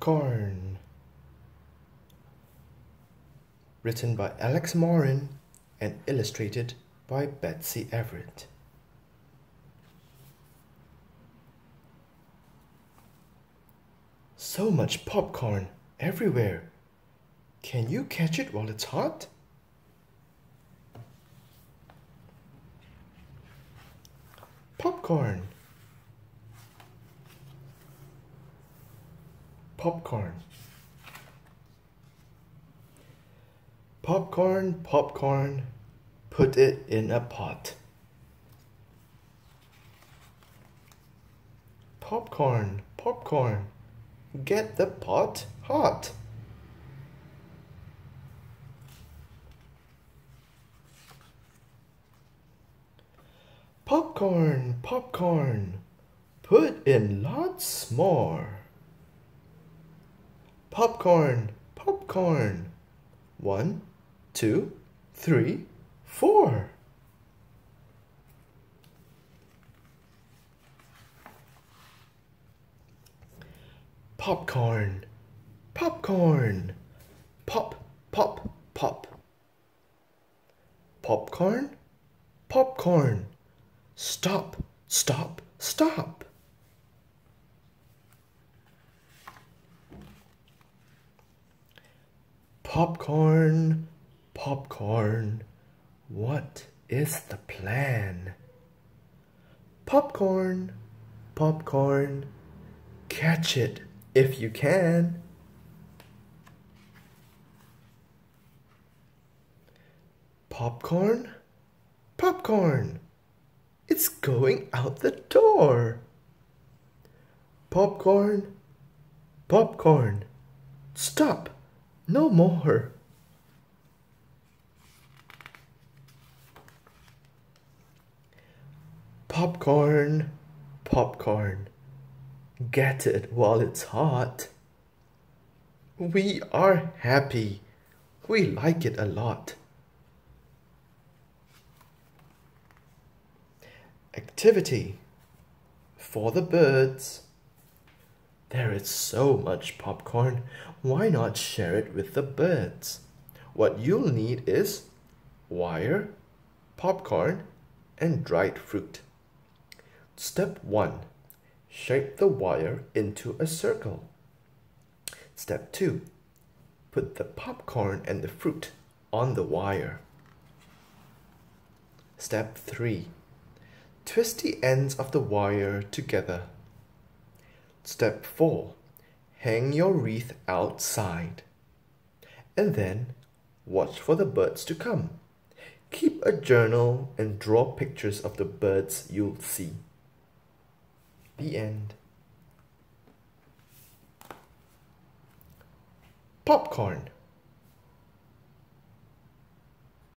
Popcorn. Written by Moran and illustrated by Betsy Everitt. So much popcorn everywhere. Can you catch it while it's hot? Popcorn. Popcorn. Popcorn, popcorn, put it in a pot. Popcorn, popcorn, get the pot hot. Popcorn, popcorn, put in lots more. Popcorn, popcorn, 1, 2, 3, 4. Popcorn, popcorn, pop, pop, pop. Popcorn, popcorn, stop, stop, stop. Popcorn, popcorn, what is the plan? Popcorn, popcorn, catch it if you can. Popcorn, popcorn, it's going out the door. Popcorn, popcorn, stop. No more. Popcorn, popcorn, get it while it's hot. We are happy. We like it a lot. Activity for the birds. There is so much popcorn, why not share it with the birds? What you'll need is wire, popcorn, and dried fruit. Step 1. Shape the wire into a circle. Step 2. Put the popcorn and the fruit on the wire. Step 3. Twist the ends of the wire together. Step 4. Hang your wreath outside. And then watch for the birds to come. Keep a journal and draw pictures of the birds you'll see. The end. Popcorn.